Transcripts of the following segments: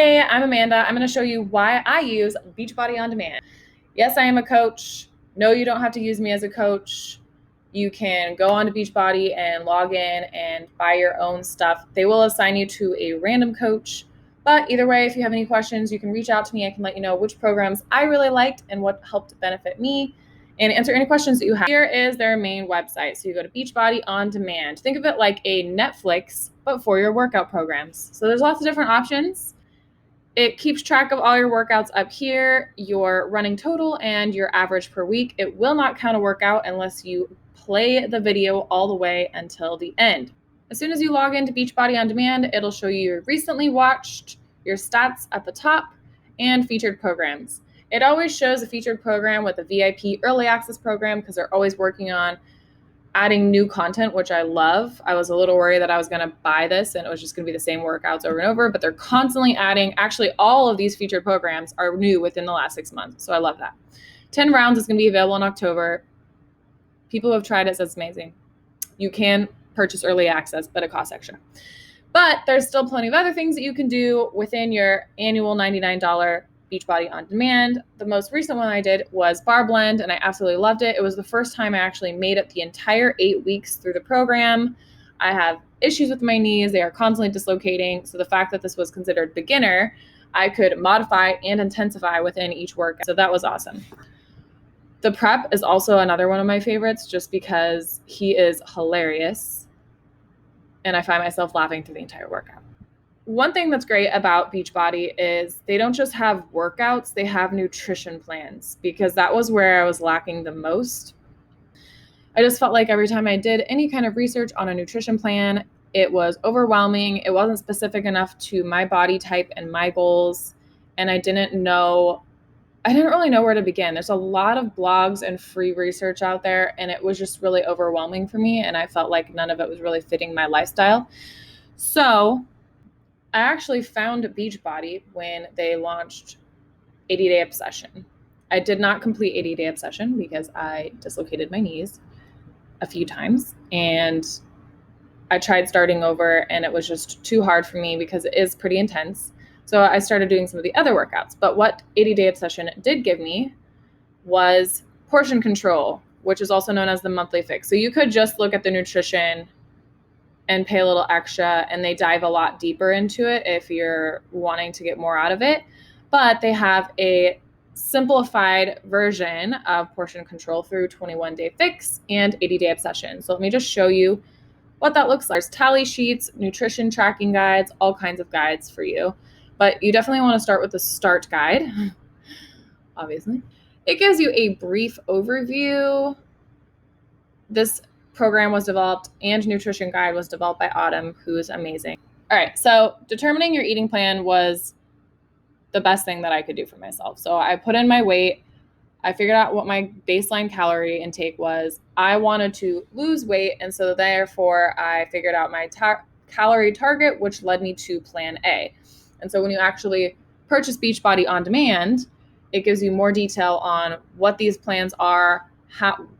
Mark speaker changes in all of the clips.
Speaker 1: Hey, I'm Amanda. I'm going to show you why I use Beachbody on demand. Yes, I am a coach. No, you don't have to use me as a coach. You can go on to Beachbody and log in and buy your own stuff. They will assign you to a random coach. But either way, if you have any questions, you can reach out to me. I can let you know which programs I really liked and what helped benefit me and answer any questions that you have. Here is their main website. So you go to Beachbody on demand. Think of it like a Netflix, but for your workout programs. So there's lots of different options. It keeps track of all your workouts up here, your running total, and your average per week. It will not count a workout unless you play the video all the way until the end. As soon as you log into Beachbody On Demand, it'll show you your recently watched, your stats at the top, and featured programs. It always shows a featured program with a VIP early access program because they're always working on adding new content, which I love. I was a little worried that I was going to buy this and it was just going to be the same workouts over and over, but they're constantly adding. Actually, all of these featured programs are new within the last 6 months. So I love that. 10 rounds is going to be available in October. People who have tried it said it's amazing. You can purchase early access, but it costs extra. But there's still plenty of other things that you can do within your annual $99 Beachbody on demand. The most recent one I did was bar blend, and I absolutely loved it. It was the first time I actually made it the entire 8 weeks through the program. I have issues with my knees. They are constantly dislocating. So the fact that this was considered beginner, I could modify and intensify within each workout. So that was awesome. The prep is also another one of my favorites just because he is hilarious. And I find myself laughing through the entire workout. One thing that's great about Beachbody is they don't just have workouts, they have nutrition plans, because that was where I was lacking the most. I just felt like every time I did any kind of research on a nutrition plan, it was overwhelming. It wasn't specific enough to my body type and my goals. And I didn't really know where to begin. There's a lot of blogs and free research out there, and it was just really overwhelming for me. And I felt like none of it was really fitting my lifestyle. So I actually found Beachbody when they launched 80-Day Obsession. I did not complete 80-Day Obsession because I dislocated my knees a few times, and I tried starting over, and it was just too hard for me because it is pretty intense. So I started doing some of the other workouts. But what 80-Day Obsession did give me was portion control, which is also known as the monthly fix. So you could just look at the nutrition and pay a little extra, and they dive a lot deeper into it if you're wanting to get more out of it. But they have a simplified version of portion control through 21-day fix and 80-day obsession. So let me just show you what that looks like. There's tally sheets, nutrition tracking guides, all kinds of guides for you. But you definitely want to start with the start guide, obviously. It gives you a brief overview. This program was developed and nutrition guide was developed by Autumn, who's amazing. All right, so determining your eating plan was the best thing that I could do for myself. So I put in my weight. I figured out what my baseline calorie intake was. I wanted to lose weight, and so therefore I figured out my calorie target, which led me to plan A. And so when you actually purchase Beachbody on demand, it gives you more detail on what these plans are.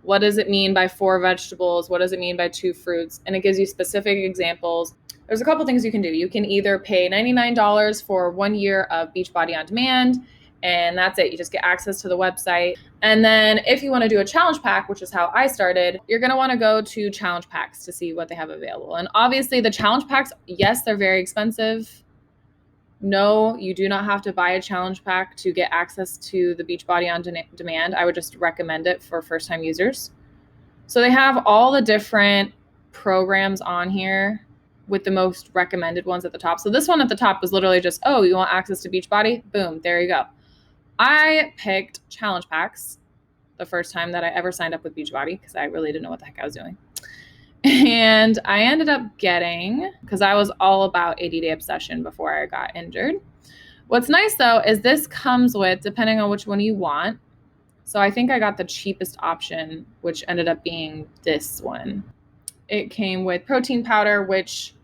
Speaker 1: What does it mean by 4 vegetables? What does it mean by 2 fruits? And it gives you specific examples. There's a couple things you can do. You can either pay $99 for 1 year of Beachbody on demand, and that's it. You just get access to the website. And then if you want to do a challenge pack, which is how I started, you're going to want to go to challenge packs to see what they have available. And obviously the challenge packs, yes, they're very expensive. No, you do not have to buy a challenge pack to get access to the Beachbody on demand. I would just recommend it for first-time users. So they have all the different programs on here with the most recommended ones at the top. So this one at the top was literally just, oh, you want access to Beachbody? Boom, there you go. I picked challenge packs the first time that I ever signed up with Beachbody because I really didn't know what the heck I was doing. And I ended up getting, because I was all about 80-Day Obsession before I got injured. What's nice though is this comes with, depending on which one you want. So I think I got the cheapest option, which ended up being this one. It came with protein powder, which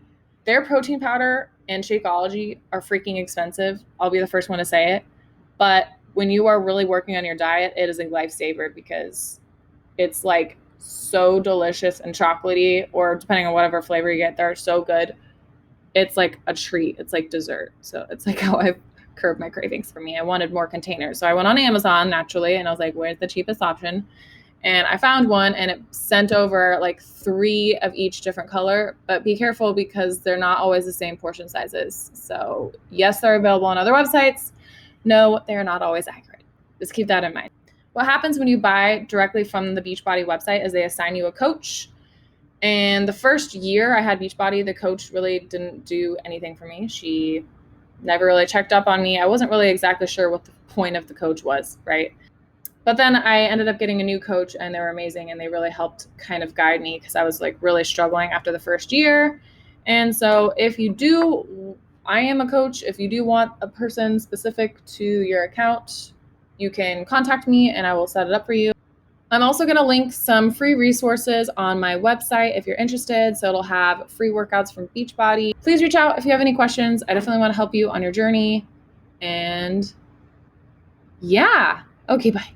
Speaker 1: their protein powder and Shakeology are freaking expensive. I'll be the first one to say it. But when you are really working on your diet, it is a lifesaver because it's like so delicious and chocolatey, or depending on whatever flavor you get, they're so good. it's like a treat. It's like dessert. So it's like how I've curbed my cravings. For me, I wanted more containers. So I went on Amazon naturally, and I was like, where's the cheapest option? And I found one, and it sent over like 3 of each different color, but be careful because they're not always the same portion sizes. So yes, they're available on other websites. No, they're not always accurate. Just keep that in mind. What happens when you buy directly from the Beachbody website is they assign you a coach. And the first year I had Beachbody, the coach really didn't do anything for me. She never really checked up on me. I wasn't really exactly sure what the point of the coach was, right? But then I ended up getting a new coach, and they were amazing, and they really helped kind of guide me because I was like really struggling after the first year. And so I am a coach. If you do want a person specific to your account, you can contact me and I will set it up for you. I'm also going to link some free resources on my website if you're interested. So it'll have free workouts from Beachbody. Please reach out if you have any questions. I definitely want to help you on your journey. And yeah. Okay, bye.